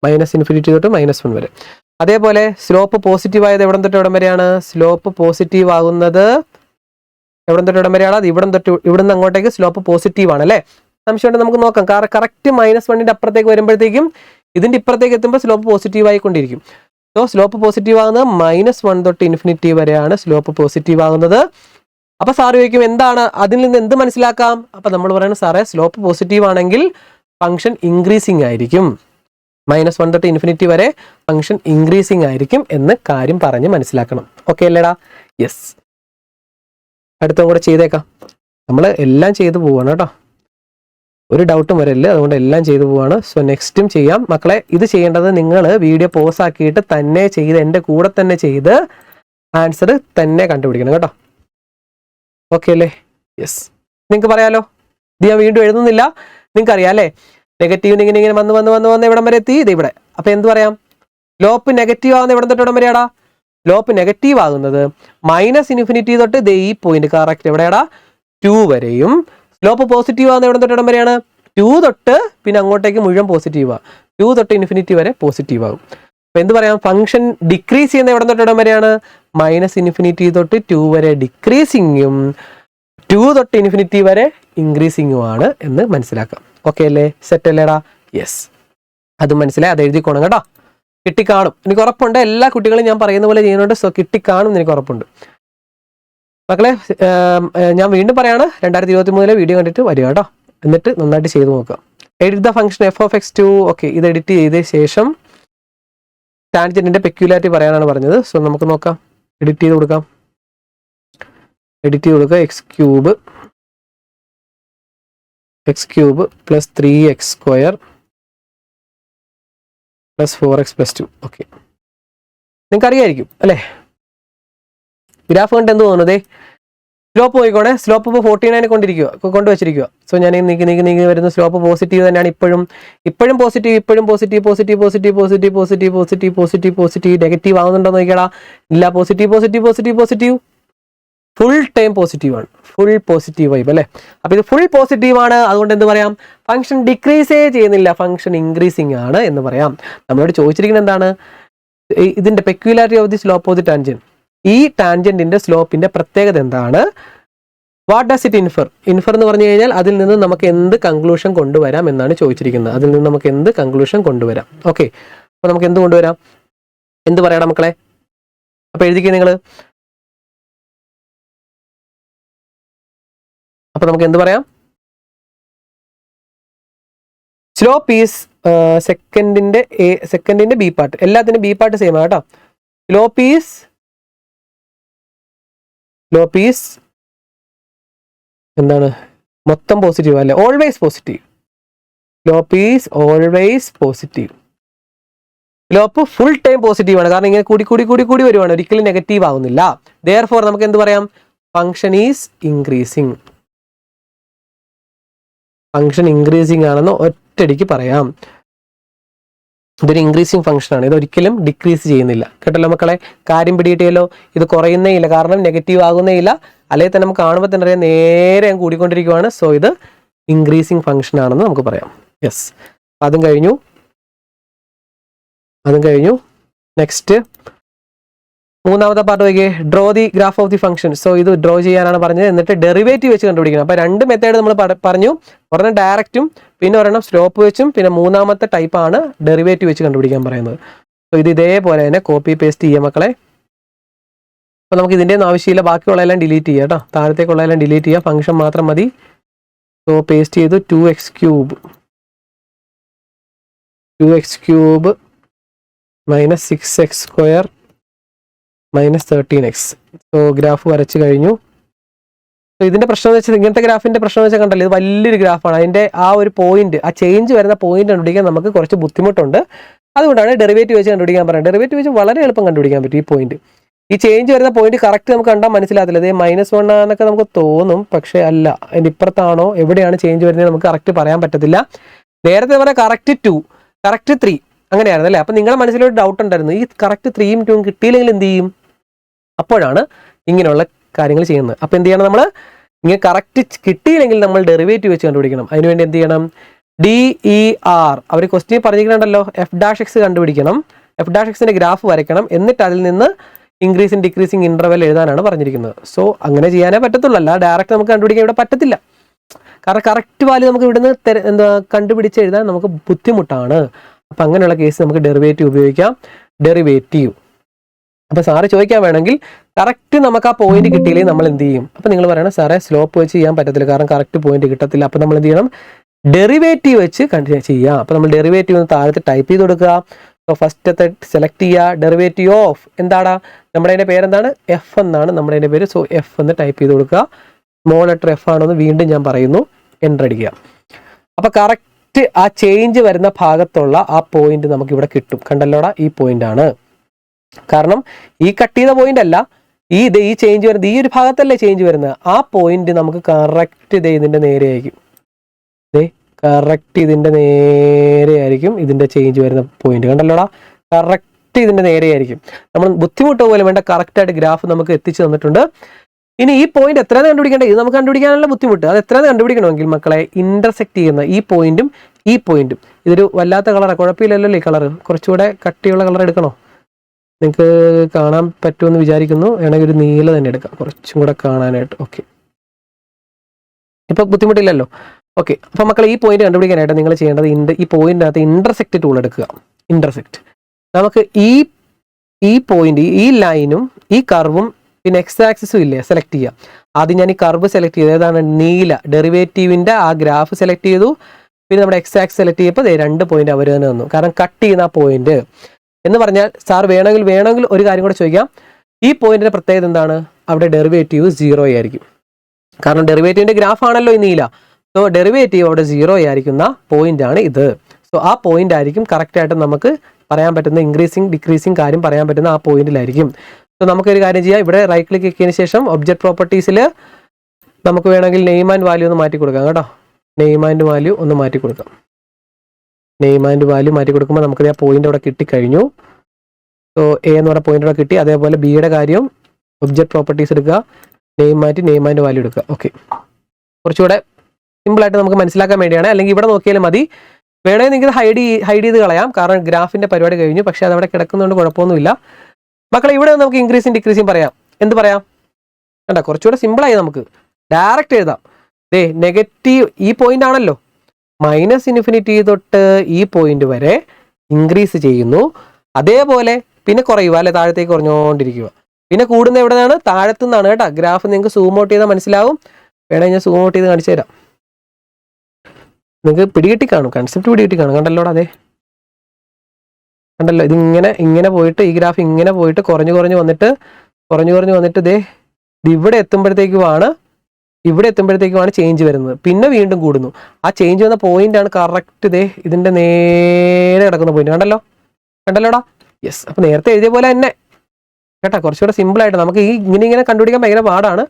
-∞ തൊട്ട് -1 വരെ. അതേപോലെ സ്ലോപ്പ് പോസിറ്റീവ് ആയത് എവിടെ തൊട്ട് എവിടം വരെയാണ്? സ്ലോപ്പ് പോസിറ്റീവ് ആകുന്നത് എവിടെ തൊട്ട് എവിടം വരെയാണ്? അത് ഇവിടുന്ന് അങ്ങോട്ടേക്ക് സ്ലോപ്പ് പോസിറ്റീവ് ആണ് അല്ലേ. സംശയമുണ്ട് നമുക്ക് നോക്കാം. കറക്റ്റ് -1ന്റെ അപ്പുറത്തേക്ക് വരുമ്പോഴത്തേക്കും ഇതിന്റെ ഇപ്പുറത്തേക്ക് എത്തുമ്പോൾ സ്ലോപ്പ് പോസിറ്റീവ് ആയിക്കൊണ്ടിരിക്കും. സോ സ്ലോപ്പ് പോസിറ്റീവ് ആകുന്നത് -1 തൊട്ട് ഇൻഫിനിറ്റി വരെയാണ് സ്ലോപ്പ് പോസിറ്റീവ് ആകുന്നത്. അപ്പൊ സാർ ചോദിക്കും എന്താണ് അതിൽ നിന്ന് എന്ത് മനസ്സിലാക്കാം? അപ്പൊ നമ്മൾ പറയുന്നത് സാറേ സ്ലോപ്പ് പോസിറ്റീവ് ആണെങ്കിൽ ഫംഗ്ഷൻ ഇൻക്രീസിങ് ആയിരിക്കും, -1 തൊട്ട് ഇൻഫിനിറ്റി വരെ ഫംഗ്ഷൻ ഇൻക്രീസിങ് ആയിരിക്കും എന്ന് കാര്യം പറഞ്ഞ് മനസ്സിലാക്കണം. ഓക്കെ അല്ലേടാ? യെസ്. അടുത്തും കൂടെ ചെയ്തേക്കാം. നമ്മൾ എല്ലാം ചെയ്തു പോവാണ് കേട്ടോ, ഒരു ഡൗട്ടും വരല്ല, അതുകൊണ്ട് എല്ലാം ചെയ്തു പോവാണ്. സോ നെക്സ്റ്റും ചെയ്യാം മക്കളെ. ഇത് ചെയ്യേണ്ടത് നിങ്ങൾ വീഡിയോ പോസ് ആക്കിയിട്ട് തന്നെ ചെയ്ത് എൻ്റെ കൂടെ തന്നെ ചെയ്ത് ആൻസർ തന്നെ കണ്ടുപിടിക്കണം കേട്ടോ. ഓക്കെ അല്ലേ? യെസ്. നിങ്ങൾക്ക് പറയാലോ, ഇത് ഞാൻ വീണ്ടും എഴുതുന്നില്ല, നിങ്ങൾക്ക് അറിയാം അല്ലേ? നെഗറ്റീവ് ഇങ്ങനെ വന്ന് വന്ന് വന്ന് വന്ന് എവിടം വരെ എത്തി? ഇത് ഇവിടെ. അപ്പൊ എന്ത് പറയാം? സ്ലോപ്പ് നെഗറ്റീവ് ആകുന്ന എവിടെ തൊട്ട് എവിടം വരെയാടാ? സ്ലോപ്പ് നെഗറ്റീവ് ആകുന്നത് -∞ തൊട്ട് ഈ പോയിന്റ് കറക്റ്റ് എവിടെയാടാ? 2 വരെയും. സ്ലോപ്പ് പോസിറ്റീവ് ആകുന്ന എവിടെ തൊട്ട് എവിടം വരെയാണ്? 2 തൊട്ട് പിന്നെ അങ്ങോട്ടേക്ക് മുഴുവൻ പോസിറ്റീവ് ആകും. 2 തൊട്ട് ഇൻഫിനിറ്റി വരെ പോസിറ്റീവ് ആകും. അപ്പൊ എന്ത് പറയാം? ഫംഗ്ഷൻ ഡിക്രീസ് ചെയ്യുന്ന എവിടെ തൊട്ട് എവിടം വരെയാണ്? -∞ തൊട്ട് 2 വരെ ഡിക്രീസിങ്ങും 2 തൊട്ട് ഇൻഫിനിറ്റി വരെ ഇൻക്രീസിങ്ങും ആണ് എന്ന് മനസ്സിലാക്കാം. ഓക്കെ അല്ലേ? സെറ്റ് അല്ലേടാ? യെസ്. അത് മനസ്സിലായി, അത് എഴുതിക്കോണം കേട്ടോ. കിട്ടിക്കാണും, എനിക്ക് ഉറപ്പുണ്ട്. എല്ലാ കുട്ടികളും ഞാൻ പറയുന്ന പോലെ ചെയ്യുന്നുണ്ട്. സോ കിട്ടിക്കാണും എനിക്ക് ഉറപ്പുണ്ട് മക്കളെ. ഞാൻ വീണ്ടും പറയാണ്, 2023 വീഡിയോ കണ്ടിട്ട് വരിക കേട്ടോ, എന്നിട്ട് നന്നായിട്ട് ചെയ്ത് നോക്കുക. Edit the function f(x2). Okay, ഇത് എഡിറ്റ് ചെയ്ത ശേഷം ടാൻജന്റിന്റെ പെക്യുലാരിറ്റി പറയാനാണ് പറഞ്ഞത്. സോ നമുക്ക് നോക്കാം, എഡിറ്റ് ചെയ്ത് കൊടുക്കാം. എഡിറ്റ് ചെയ്ത് കൊടുക്കുക. x³ + 3x² + 4x+2. ഓക്കെ, നിങ്ങൾക്ക് അറിയായിരിക്കും അല്ലേ? ഗ്രാഫ് കണ്ട് എന്ത് തോന്നുന്നത്? സ്ലോപ്പ് നോക്കിക്കോണേ. സ്ലോപ്പ് ഇപ്പോൾ 49 കൊണ്ടുവച്ചിരിക്കുക. സോ ഞാൻ നീക്കി വരുന്ന സ്ലോപ്പ് പോസിറ്റീവ് തന്നെയാണ് ഇപ്പോഴും പോസിറ്റീവ്. നെഗറ്റീവ് ആവുന്നുണ്ടോ നോക്കിയാടാ? ഇല്ല, പോസിറ്റീവ് ഫുൾ ടൈം പോസിറ്റീവ് ആണ്, ഫുൾ പോസിറ്റീവ് വൈബ് അല്ലേ? അപ്പൊ ഇത് ഫുൾ പോസിറ്റീവ് ആണ്, അതുകൊണ്ട് എന്ത് പറയാം? ഫംഗ്ഷൻ ഡിക്രീസേ ചെയ്യുന്നില്ല, ഫംഗ്ഷൻ ഇൻക്രീസിങ് ആണ് എന്ന് പറയാം. നമ്മളോട് ചോദിച്ചിരിക്കുന്നത് എന്താണ്? ഇതിന്റെ peculiarity of the slope of the tangent. ഈ ടാൻജന്റിന്റെ സ്ലോപ്പിന്റെ പ്രത്യേകത എന്താണ്? വാട്ട് ഡസ് ഇറ്റ് ഇൻഫർ എന്ന് പറഞ്ഞു കഴിഞ്ഞാൽ അതിൽ നിന്ന് നമുക്ക് എന്ത് കൺക്ലൂഷൻ കൊണ്ടുവരാം എന്നാണ് ചോദിച്ചിരിക്കുന്നത്. അതിൽ നിന്ന് നമുക്ക് എന്ത് കൺക്ലൂഷൻ കൊണ്ടുവരാം? ഓക്കെ, അപ്പൊ നമുക്ക് എന്ത് കൊണ്ടുവരാം? എന്ത് പറയാം മക്കളെ? അപ്പൊ എഴുതിക്കേ നിങ്ങൾ. അപ്പൊ നമുക്ക് എന്ത് പറയാം? സ്ലോപ്പ് ഈസ് സെക്കൻഡിന്റെ ബി പാർട്ട്, എല്ലാത്തിനും ബി പാർട്ട് സെയിം ആട്ടോ. സ്ലോപ്പ് ഈസ് എന്താണ്? മൊത്തം പോസിറ്റീവ് അല്ലേ? Always positive. Slope is always positive. Slope full time positive ആണ്, കാരണം ഇങ്ങനെ കൂടി വരുവാണ്, ഒരിക്കലും നെഗറ്റീവ് ആവുന്നില്ല. Therefore നമുക്ക് എന്ത് പറയാം? Function is increasing. Function increasing ആണെന്ന് ഒറ്റയടിക്ക് പറയാം. ഇതൊരു ഇൻക്രീസിങ് ഫംഗ്ഷൻ ആണ്, ഇതൊരിക്കലും ഡിക്രീസ് ചെയ്യുന്നില്ല. കേട്ടല്ലോ മക്കളെ? കാര്യം പിടികിട്ടിയല്ലോ. ഇത് കുറയുന്നേ ഇല്ല, കാരണം നെഗറ്റീവ് ആകുന്നേ ഇല്ല. അല്ലെങ്കിൽ തന്നെ നമുക്ക് കാണുമ്പോൾ തന്നെ അറിയാം നേരെ കൂടിക്കൊണ്ടിരിക്കുവാണ്. സോ ഇത് ഇൻക്രീസിങ് ഫംഗ്ഷൻ ആണെന്ന് നമുക്ക് പറയാം. യെസ്, അതും കഴിഞ്ഞു. നെക്സ്റ്റ് മൂന്നാമത്തെ പാർട്ട് നോക്കിയേ, draw the graph of the function. So ഇത് ഡ്രോ ചെയ്യാനാണ് പറഞ്ഞത്, എന്നിട്ട് ഡെറിവേറ്റീവ് വെച്ച് കണ്ടുപിടിക്കണം. അപ്പൊ 2 മെത്തേഡ് നമ്മൾ പറഞ്ഞു, ഒരെണ്ണം ഡയറക്റ്റും പിന്നെ ഒരെണ്ണം സ്ലോപ്പ് വെച്ചും, പിന്നെ മൂന്നാമത്തെ ടൈപ്പാണ് ഡെറിവേറ്റീവ് വെച്ച് കണ്ടുപിടിക്കാൻ പറയുന്നത്. സോ ഇത് ഇതേപോലെ തന്നെ കോപ്പി പേസ്റ്റ് ചെയ്യാം മക്കളെ. അപ്പൊ നമുക്ക് ഇതിൻ്റെ ഒന്നും ആവശ്യമില്ല, ബാക്കിയുള്ളതെല്ലാം ഡിലീറ്റ് ചെയ്യാം കേട്ടോ. താഴത്തേക്കുള്ളതെല്ലാം ഡിലീറ്റ് ചെയ്യാം, ഫംഗ്ഷൻ മാത്രം മതി. സോ പേസ്റ്റ് ചെയ്തു. 2x³ -6x² -13x. So graph വരച്ച് കഴിഞ്ഞു. സോ ഇതിന്റെ പ്രശ്നം എന്ന് വെച്ചാൽ, ഇങ്ങനത്തെ ഗ്രാഫിന്റെ പ്രശ്നം എന്ന് വെച്ചാൽ കണ്ടല്ലോ, ഇത് വലിയൊരു ഗ്രാഫാണ്. അതിന്റെ ആ ഒരു പോയിന്റ്, ആ ചേഞ്ച് വരുന്ന പോയിന്റ് കണ്ടുപിടിക്കാൻ നമുക്ക് കുറച്ച് ബുദ്ധിമുട്ടുണ്ട്. അതുകൊണ്ടാണ് ഡെറിവേറ്റീവ് വെച്ച് കണ്ടുപിടിക്കാൻ പറയുന്നത്. ഡെറിവേറ്റീവ് വെച്ച് വളരെ എളുപ്പം കണ്ടുപിടിക്കാൻ പറ്റും ഈ പോയിന്റ്. ഈ ചേഞ്ച് വരുന്ന പോയിന്റ് കറക്റ്റ് നമുക്ക് കണ്ടാൽ മനസ്സിലാകത്തില്ല. ഇത് -1 ആണെന്നൊക്കെ നമുക്ക് തോന്നും, പക്ഷേ അല്ല. അതിന്റെ ഇപ്പുറത്താണോ എവിടെയാണ് ചേഞ്ച് വരുന്നത് നമുക്ക് കറക്റ്റ് പറയാൻ പറ്റത്തില്ല. നേരത്തെ പറയാം കറക്റ്റ് 2, കറക്റ്റ് 3 അങ്ങനെയായിരുന്നു അല്ലേ? അപ്പൊ നിങ്ങളുടെ മനസ്സിലൊരു ഡൗട്ട് ഉണ്ടായിരുന്നു, ഈ കറക്റ്റ് 3ഉം 2ഉം കിട്ടിയില്ലെങ്കിൽ എന്ത് ചെയ്യും? അപ്പോഴാണ് ഇങ്ങനെയുള്ള കാര്യങ്ങൾ ചെയ്യുന്നത്. അപ്പൊ എന്ത് ചെയ്യണം? നമ്മൾ ഇങ്ങനെ കറക്റ്റ് കിട്ടിയില്ലെങ്കിൽ നമ്മൾ ഡെറിവേറ്റീവ് വെച്ച് കണ്ടുപിടിക്കണം. അതിനുവേണ്ടി എന്ത് ചെയ്യണം? DER അവർ ക്വസ്റ്റ്യൻ പറഞ്ഞിട്ടുണ്ടല്ലോ, f'(x) കണ്ടുപിടിക്കണം, f'(x)ന്റെ ഗ്രാഫ് വരയ്ക്കണം, എന്നിട്ട് അതിൽ നിന്ന് ഇൻക്രീസിങ് ഡിക്രീസിങ് ഇന്റർവെൽ എഴുതാനാണ് പറഞ്ഞിരിക്കുന്നത്. സോ അങ്ങനെ ചെയ്യാനേ പറ്റത്തുള്ളൂ, അല്ല ഡയറക്റ്റ് നമുക്ക് കണ്ടുപിടിക്കാൻ ഇവിടെ പറ്റത്തില്ല. കാരണം കറക്റ്റ് വാല്യൂ നമുക്ക് ഇവിടുന്ന് കണ്ടുപിടിച്ച് എഴുതാൻ നമുക്ക് ബുദ്ധിമുട്ടാണ്. അപ്പം അങ്ങനെയുള്ള കേസ് നമുക്ക് ഡെറിവേറ്റീവ് ഉപയോഗിക്കാം. ഡെറിവേറ്റീവ് അപ്പോൾ സാറ് ചോദിക്കാൻ വേണമെങ്കിൽ കറക്റ്റ് നമുക്ക് ആ പോയിന്റ് കിട്ടിയില്ലെങ്കിൽ നമ്മൾ എന്ത് ചെയ്യും? അപ്പോൾ നിങ്ങൾ പറയണം സാറേ സ്ലോപ്പ് വെച്ച് ചെയ്യാൻ പറ്റത്തില്ല, കാരണം കറക്റ്റ് പോയിന്റ് കിട്ടത്തില്ല. അപ്പോൾ നമ്മൾ എന്ത് ചെയ്യണം? ഡെറിവേറ്റീവ് വെച്ച് കണ്ടിന്യൂ ചെയ്യാം. അപ്പോൾ നമ്മൾ ഡെറിവേറ്റീവ് ഒന്ന് താഴത്ത് ടൈപ്പ് ചെയ്ത് കൊടുക്കുക. അപ്പോൾ ഫസ്റ്റത്തെ സെലക്ട് ചെയ്യുക. ഡെറിവേറ്റീവ് ഓഫ് എന്താടാ? നമ്മുടെ അതിൻ്റെ പേരെന്താണ്? എഫ് എന്നാണ് നമ്മുടെ അതിൻ്റെ പേര്. സോ എഫ് എന്ന് ടൈപ്പ് ചെയ്ത് കൊടുക്കുക. സ്മോൾ ലെറ്റർ എഫ് ആണെന്ന് വീണ്ടും ഞാൻ പറയുന്നു. എൻ്റർ അടിക്കുക. അപ്പോൾ കറക്റ്റ് ആ ചേഞ്ച് വരുന്ന ഭാഗത്തുള്ള ആ പോയിന്റ് നമുക്ക് ഇവിടെ കിട്ടും. കണ്ടല്ലോടാ, ഈ പോയിന്റ് ആണ്. കാരണം ഈ കട്ട് ചെയ്ത പോയിന്റ് അല്ല, ഈ ചേഞ്ച് വരുന്നത് ഈ ഒരു ഭാഗത്തല്ലേ ചേഞ്ച് വരുന്നത്. ആ പോയിന്റ് നമുക്ക് കറക്റ്റ് ഇതിന്റെ നേരെ ആയിരിക്കും. കറക്റ്റ് ഇതിന്റെ നേരെ ആയിരിക്കും ഇതിന്റെ ചേഞ്ച് വരുന്ന പോയിന്റ്. കണ്ടല്ലോടാ, കറക്റ്റ് ഇതിന്റെ നേരെ ആയിരിക്കും. നമ്മൾ ബുദ്ധിമുട്ട് പോലെ വേണ്ട, കറക്റ്റായിട്ട് ഗ്രാഫ് നമുക്ക് എത്തിച്ചു തന്നിട്ടുണ്ട്. ഇനി ഈ പോയിന്റ് എത്രയാണ് കണ്ടുപിടിക്കേണ്ടത്? ഇത് നമുക്ക് കണ്ടുപിടിക്കാനുള്ള ബുദ്ധിമുട്ട്. അത് എത്രയാണ് കണ്ടുപിടിക്കണമെങ്കിൽ മക്കളെ, ഇന്റർസെക്ട് ചെയ്യുന്ന ഈ പോയിന്റും ഈ പോയിന്റും, ഇതൊരു വല്ലാത്ത കളറാണ്, കുഴപ്പമില്ലല്ലോ ഈ കളർ. കുറച്ചുകൂടെ കട്ടിയുള്ള കളർ എടുക്കണോ? നിങ്ങൾക്ക് കാണാൻ പറ്റുമെന്ന് വിചാരിക്കുന്നു. വേണമെങ്കിൽ ഒരു നീല തന്നെ എടുക്കാം, കുറച്ചും കൂടെ കാണാനായിട്ട്. ഓക്കെ, ഇപ്പൊ ബുദ്ധിമുട്ടില്ലല്ലോ. ഓക്കെ, അപ്പൊ മക്കളെ ഈ പോയിന്റ് കണ്ടുപിടിക്കാനായിട്ട് നിങ്ങൾ ചെയ്യേണ്ടത് ഈ പോയിന്റിനകത്ത് ഇന്റർസെക്ട് ടൂൾ എടുക്കുക. ഇന്റർസെക്ട് നമുക്ക് ഈ പോയിന്റ്, ഈ ലൈനും ഈ കർവും പിന്നെ എക്സ് ആക്സിസും ഇല്ലേ, സെലക്ട് ചെയ്യുക. ആദ്യം ഞാൻ ഈ കർവ് സെലക്ട് ചെയ്തു, ഏതാണ്? നീല. ഡെറിവേറ്റീവിന്റെ ആ ഗ്രാഫ് സെലക്ട് ചെയ്തു. പിന്നെ നമ്മുടെ എക്സ് ആക്സിസ് സെലക്ട് ചെയ്തപ്പോൾ 2 പോയിന്റ് അവർ തന്നെ വന്നു. കാരണം കട്ട് ചെയ്യുന്ന ആ പോയിന്റ് എന്ന് പറഞ്ഞാൽ സാർ വേണമെങ്കിൽ ഒരു കാര്യം കൂടെ ചോദിക്കാം. ഈ പോയിന്റിന്റെ പ്രത്യേകത എന്താണ്? അവിടെ ഡെറിവേറ്റീവ് 0 ആയിരിക്കും. കാരണം ഡെറിവേറ്റീവിന്റെ ഗ്രാഫ് ആണല്ലോ ഈ നീല. സോ ഡെറിവേറ്റീവ് അവിടെ 0 ആയിരിക്കുന്ന പോയിന്റ് ആണ് ഇത്. സോ ആ പോയിന്റ് ആയിരിക്കും കറക്റ്റായിട്ട് നമുക്ക് പറയാൻ പറ്റുന്ന ഇൻക്രീസിങ് ഡിക്രീസിങ് കാര്യം പറയാൻ പറ്റുന്ന ആ പോയിന്റിലായിരിക്കും. സോ നമുക്കൊരു കാര്യം ചെയ്യാം. ഇവിടെ റൈറ്റ് ക്ലിക്ക് ചെയ്തതിന് ശേഷം ഒബ്ജക്ട് പ്രോപ്പർട്ടീസിൽ നമുക്ക് വേണമെങ്കിൽ നെയിം ആൻഡ് വാല്യൂ ഒന്ന് മാറ്റി കൊടുക്കാം കേട്ടോ. നെയിം ആൻഡ് വാല്യൂ ഒന്ന് മാറ്റി കൊടുക്കാം. നെയിം ആൻഡ് വാല്യൂ മാറ്റി കൊടുക്കുമ്പോൾ നമുക്ക് ആ പോയിന്റ് അവിടെ കിട്ടിക്കഴിഞ്ഞു. സോ എ എന്ന് പറഞ്ഞ പോയിന്റ് അവിടെ കിട്ടി. അതേപോലെ ബിയുടെ കാര്യം ഒബ്ജക്ട് പ്രോപ്പർട്ടീസ് എടുക്കുക, നെയിം മാറ്റി നെയിം ആൻഡ് വാല്യൂ എടുക്കുക. ഓക്കെ, കുറച്ചുകൂടെ സിമ്പിളായിട്ട് നമുക്ക് മനസ്സിലാക്കാൻ വേണ്ടിയാണ്. അല്ലെങ്കിൽ ഇവിടെ നോക്കിയാലും മതി. വേണമെങ്കിൽ നിങ്ങൾക്ക് ഹൈഡ് ചെയ്ത് കളയാം, കാരണം ഗ്രാഫിന്റെ പരിപാടി കഴിഞ്ഞു. പക്ഷേ അതവിടെ കിടക്കുന്നതുകൊണ്ട് കുഴപ്പമൊന്നുമില്ല. മക്കളെ ഇവിടെ നമുക്ക് ഇൻക്രീസിങ് ഡിക്രീസിങ് പറയാം. എന്ത് പറയാം? വേണ്ട, കുറച്ചുകൂടെ സിമ്പിളായി നമുക്ക് ഡയറക്റ്റ് എഴുതാം. നെഗറ്റീവ് ഈ പോയിന്റ് ആണല്ലോ, -∞ തൊട്ട് ഈ പോയിന്റ് വരെ ഇൻക്രീസ് ചെയ്യുന്നു. അതേപോലെ പിന്നെ കുറയുക അല്ലെ, താഴത്തേക്ക് കുറഞ്ഞുകൊണ്ടിരിക്കുക. പിന്നെ കൂടുന്ന എവിടെയാണ്? താഴത്തു നിന്നാണ് കേട്ടോ. ഗ്രാഫ് നിങ്ങൾക്ക് സൂം ഔട്ട് ചെയ്താൽ മനസ്സിലാവും. വേണമെങ്കിൽ ഞാൻ സൂം ഔട്ട് ചെയ്ത് കാണിച്ചു തരാം. നിങ്ങൾക്ക് പിടികിട്ടി കാണും, കൺസെപ്റ്റ് പിടികിട്ടി കാണും. കണ്ടല്ലോടാ, കണ്ടല്ലോ, ഇങ്ങനെ പോയിട്ട് ഈ ഗ്രാഫ് ഇങ്ങനെ പോയിട്ട് കുറഞ്ഞു വന്നിട്ട് ഇവിടെ എത്തുമ്പോഴത്തേക്കുമാണ് ചേഞ്ച് വരുന്നത്. പിന്നെ വീണ്ടും കൂടുന്നു. ആ ചേഞ്ച് വന്ന പോയിന്റ് ആണ് കറക്റ്റ് ഇതിന്റെ നേരെ കിടക്കുന്ന പോയിന്റ്. കണ്ടല്ലോടാ. യെസ്, അപ്പൊ നേരത്തെ എഴുതിയ പോലെ തന്നെ കേട്ടോ. കുറച്ചുകൂടെ സിമ്പിൾ ആയിട്ട് നമുക്ക് ഇങ്ങനെ കണ്ടുപിടിക്കാൻ ഭയങ്കര പാടാണ്.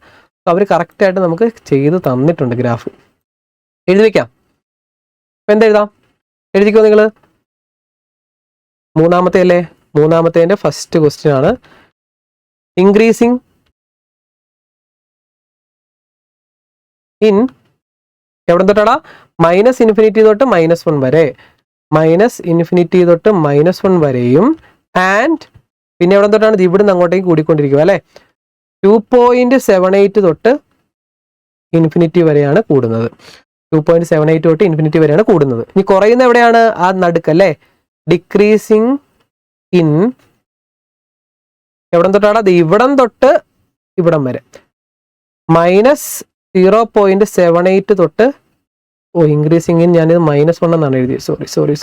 അവർ കറക്റ്റ് ആയിട്ട് നമുക്ക് ചെയ്ത് തന്നിട്ടുണ്ട് ഗ്രാഫ്. എഴുതി വെക്കാം. അപ്പൊ എന്തെഴുതാം? എഴുതിക്കോ നിങ്ങൾ. മൂന്നാമത്തെ അല്ലേ? മൂന്നാമത്തേന്റെ ഫസ്റ്റ് ക്വസ്റ്റ്യൻ ആണ്. ഇൻക്രീസിങ് ഇൻ എവിടെ തൊട്ടാടാ? -∞ തൊട്ട് -1 വരെ. -∞ തൊട്ട് -1 വരെയും ആൻഡ് പിന്നെ എവിടെ തൊട്ടാണ്? ഇവിടുന്ന് അങ്ങോട്ടേക്ക് കൂടിക്കൊണ്ടിരിക്കുക അല്ലെ. 2.78 തൊട്ട് ഇൻഫിനിറ്റി വരെയാണ് കൂടുന്നത്. 2.78 തൊട്ട് ഇൻഫിനിറ്റി വരെയാണ് കൂടുന്നത്. ഇനി കുറയുന്ന എവിടെയാണ്? ആ നടുക്കല്ലേ. ഡിക്രീസിങ് ഇൻ എവിടം തൊട്ടാണ്? ഇവിടം തൊട്ട് ഇവിടം വരെ. -0.78 തൊട്ട് ഇൻക്രീസിങ് ഇൻ, ഞാനിത് -1 എന്നാണ് എഴുതിയത്. സോറി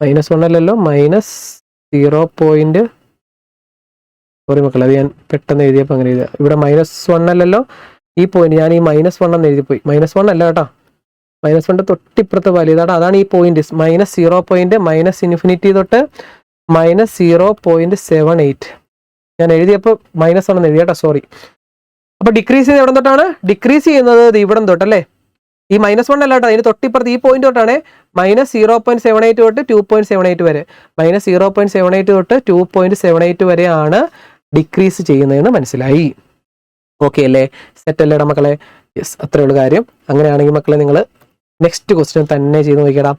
-1 അല്ലല്ലോ, -0. സോറി മക്കളെ, അത് ഞാൻ പെട്ടെന്ന് എഴുതിയപ്പോൾ അങ്ങനെ എഴുതിയ. ഇവിടെ -1 അല്ലല്ലോ ഈ പോയിന്റ്, ഞാൻ ഈ -1 എന്ന് എഴുതിപ്പോയി. -1 അല്ല കേട്ടോ, -1 തൊട്ടിപ്പുറത്തെ വാല്യൂ ഇതാണ്. അതാണ് ഈ പോയിന്റ്. -0.-- തൊട്ട് -0.78 ഞാൻ എഴുതിയപ്പോൾ -1 എന്ന് എഴുതി കേട്ടോ, സോറി. അപ്പൊ ഡിക്രീസ് ചെയ്യുന്നത് എവിടെ തൊട്ടാണ്? ഡിക്രീസ് ചെയ്യുന്നത് ഇവിടം തൊട്ടല്ലേ. ഈ -1 അല്ല കേട്ടോ, അതിന് തൊട്ടിപ്പുറത്ത് ഈ പോയിന്റ് തൊട്ടാണ്. -0.78 തൊട്ട് 2.78 വരെ. -0.78 തൊട്ട് 2.78 വരെയാണ് ഡിക്രീസ് ചെയ്യുന്നതെന്ന് മനസ്സിലായി. ഓക്കെ അല്ലേ? സെറ്റ് അല്ലേടാ മക്കളെ? യെസ്, അത്രയുള്ള കാര്യം. അങ്ങനെയാണെങ്കിൽ മക്കളെ നിങ്ങൾ നെക്സ്റ്റ് ക്വസ്റ്റ്യൻ തന്നെ ചെയ്ത് നോക്കിയടാ.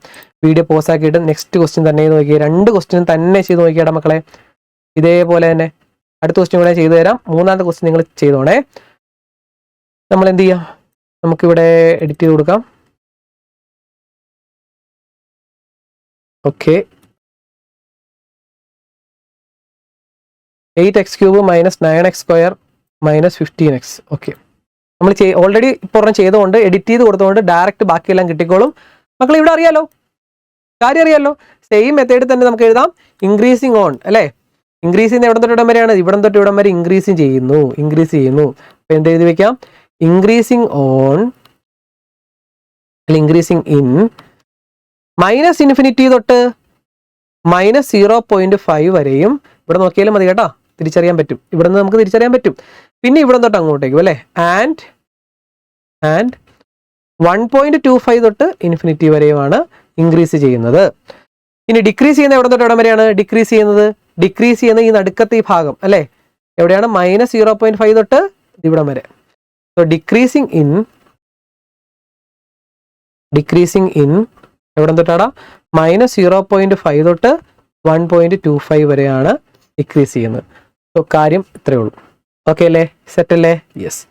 വീഡിയോ പോസ് ആക്കിയിട്ട് നെക്സ്റ്റ് ക്വസ്റ്റ്യൻ തന്നെ ചെയ്ത് നോക്കിയാൽ 2 ക്വസ്റ്റ്യൻ തന്നെ ചെയ്ത് നോക്കിയടാ മക്കളെ. ഇതേപോലെ തന്നെ അടുത്ത ക്വസ്റ്റ്യൻ കൂടെ ചെയ്തു തരാം. മൂന്നാമത്തെ ക്വസ്റ്റ്യൻ നിങ്ങൾ ചെയ്തോണേ. നമ്മൾ എന്ത് ചെയ്യാം? നമുക്കിവിടെ എഡിറ്റ് ചെയ്ത് കൊടുക്കാം. Okay, 8x³ minus 9x² minus 15x. Okay, നമ്മൾ ഓൾറെഡി ഇപ്പോൾ ചെയ്തുകൊണ്ട് എഡിറ്റ് ചെയ്ത് കൊടുത്തുകൊണ്ട് ഡയറക്റ്റ് ബാക്കിയെല്ലാം കിട്ടിക്കോളും. മക്കൾ ഇവിടെ അറിയാലോ, കാര്യം അറിയാലോ. സെയിം മെത്തേഡിൽ തന്നെ നമുക്ക് എഴുതാം ഇൻക്രീസിങ് ഓൺ അല്ലേ. ഇൻക്രീസ് ചെയ്യുന്ന എവിടെ തൊട്ട് ഇവിടം വരെയാണ്? ഇവിടം തൊട്ട് ഇവിടം വരെ ഇൻക്രീസ് ചെയ്യുന്നു. അപ്പോൾ എന്ത് എഴുതി വെക്കാം? Increasing on increasing in minus infinity തൊട്ട് മൈനസ് 0.5 വരെയും. ഇവിടെ നോക്കിയാലും മതി കേട്ടോ, തിരിച്ചറിയാൻ പറ്റും. ഇവിടെ നിന്ന് നമുക്ക് തിരിച്ചറിയാൻ പറ്റും. പിന്നെ ഇവിടെ തൊട്ട് അങ്ങോട്ടേക്കും അല്ലേ. ആൻഡ് 1.25 തൊട്ട് ഇൻഫിനിറ്റി വരെയുമാണ് ഇൻക്രീസ് ചെയ്യുന്നത്. ഇനി ഡിക്രീസ് ചെയ്യുന്ന എവിടെ തൊട്ട് എവിടെ വരെയാണ് ഡിക്രീസ് ചെയ്യുന്നത്? ഡിക്രീസ് ചെയ്യുന്ന ഈ നടുക്കത്തെ ഈ ഭാഗം അല്ലേ, എവിടെയാണ്? മൈനസ് 0.5 തൊട്ട് ഇവിടം വരെ. സോ ഡിക്രീസിങ് ഇൻ എവിടെ തൊട്ടാടാ? മൈനസ് 0.5 തൊട്ട് 1.25 വരെയാണ് ഡിക്രീസ് ചെയ്യുന്നത്. സോ കാര്യം ഇത്രയേ ഉള്ളൂ. ഓക്കെ അല്ലേ, സെറ്റ് അല്ലേ? യെസ്.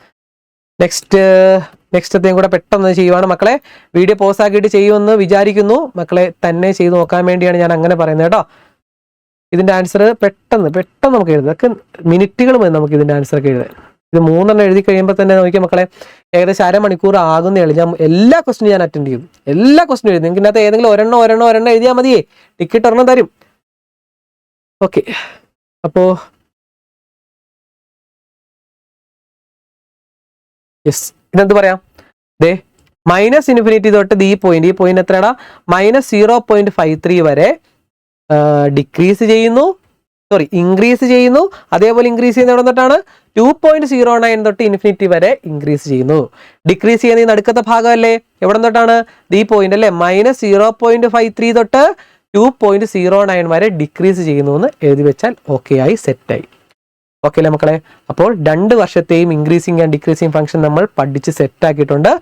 നെക്സ്റ്റത്തെയും കൂടെ പെട്ടെന്ന് ചെയ്യുവാണ് മക്കളെ. വീഡിയോ പോസ് ആക്കിയിട്ട് ചെയ്യുമെന്ന് വിചാരിക്കുന്നു. മക്കളെ തന്നെ ചെയ്ത് നോക്കാൻ വേണ്ടിയാണ് ഞാൻ അങ്ങനെ പറയുന്നത് കേട്ടോ. ഇതിന്റെ ആൻസർ പെട്ടെന്ന് നമുക്ക് എഴുതാം. അതൊക്കെ മിനിറ്റുകൾ മതി നമുക്ക് ഇതിന്റെ ആൻസർ ഒക്കെ എഴുതാൻ. ഇത് 3 എഴുതി കഴിയുമ്പോൾ തന്നെ നോക്കിയാൽ മക്കളെ ഏകദേശം അരമണിക്കൂർ ആകുന്നേ. ഞാൻ എല്ലാ ക്വസ്റ്റിനും ഞാൻ അറ്റൻഡ് ചെയ്യും, എല്ലാ ക്വസ്റ്റിനും എഴുതും. നിങ്ങൾക്ക് ഇതിനകത്ത് ഏതെങ്കിലും ഒരെണ്ണം എഴുതിയാൽ മതിയേ, ടിക്കറ്റ് ഒരെണ്ണം തരും. ഓക്കെ, അപ്പോ യെസ്, ഇതെന്ത് പറയാം? ദേ മൈനസ് ഇൻഫിനിറ്റി തൊട്ട് ഈ പോയിന്റ് എത്രയാടാ? മൈനസ് 0.53 വരെ ഇൻക്രീസ് ചെയ്യുന്നു. അതേപോലെ ഇൻക്രീസ് ചെയ്യുന്ന എവിടെ തൊട്ടാണ്? 2.09 തൊട്ട് ഇൻഫിനിറ്റി വരെ ഇൻക്രീസ് ചെയ്യുന്നു. ഡിക്രീസ് ചെയ്യുന്ന ഈ നടുക്കത്തെ ഭാഗം അല്ലേ, എവിടെ തൊട്ടാണ്? ഈ പോയിന്റ് അല്ലേ, മൈനസ് 0.53 തൊട്ട് 2.09 വരെ ഡിക്രീസ് ചെയ്യുന്നു എന്ന് എഴുതി വെച്ചാൽ ഓക്കെ ആയി, സെറ്റായി. ഓക്കെ അല്ലേ മക്കളെ? അപ്പോൾ 2 വർഷത്തെയും ഇൻക്രീസിങ് ആൻഡ് ഡിക്രീസിങ് ഫംഗ്ഷൻ നമ്മൾ പഠിച്ച് സെറ്റ് ആക്കിയിട്ടുണ്ട്.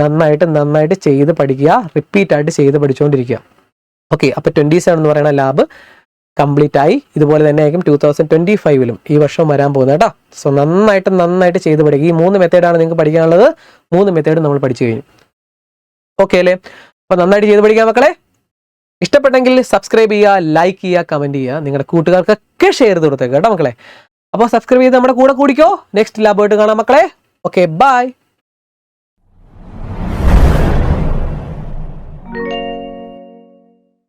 നന്നായിട്ട് ചെയ്ത് പഠിക്കുക, റിപ്പീറ്റ് ആയിട്ട് ചെയ്ത് പഠിച്ചുകൊണ്ടിരിക്കുക. ഓക്കെ, അപ്പോൾ 27 എന്ന് പറയുന്ന ലാബ് കംപ്ലീറ്റ് ആയി. ഇതുപോലെ തന്നെ ആയിരിക്കും 2025 ഈ വർഷം വരാൻ പോകുന്നത് കേട്ടോ. സോ നന്നായിട്ട് ചെയ്ത് പഠിക്കുക. ഈ 3 മെത്തേഡാണ് നിങ്ങൾക്ക് പഠിക്കാനുള്ളത്. 3 മെത്തേഡ് നമ്മൾ പഠിച്ചു കഴിഞ്ഞു. ഓക്കെ അല്ലേ? അപ്പോൾ നന്നായിട്ട് ചെയ്ത് പഠിക്കുക മക്കളെ. ഇഷ്ടപ്പെട്ടെങ്കിൽ സബ്സ്ക്രൈബ് ചെയ്യുക, ലൈക്ക് ചെയ്യുക, കമന്റ് ചെയ്യുക, നിങ്ങളുടെ കൂട്ടുകാർക്കൊക്കെ ഷെയർ ചെയ്ത് കൊടുത്തേക്ക് കേട്ടോ മക്കളെ. അപ്പോൾ സബ്സ്ക്രൈബ് ചെയ്ത് നമ്മുടെ കൂടെ കൂടിക്കോ. നെക്സ്റ്റ് ലാബായിട്ട് കാണാം മക്കളെ. Okay, by.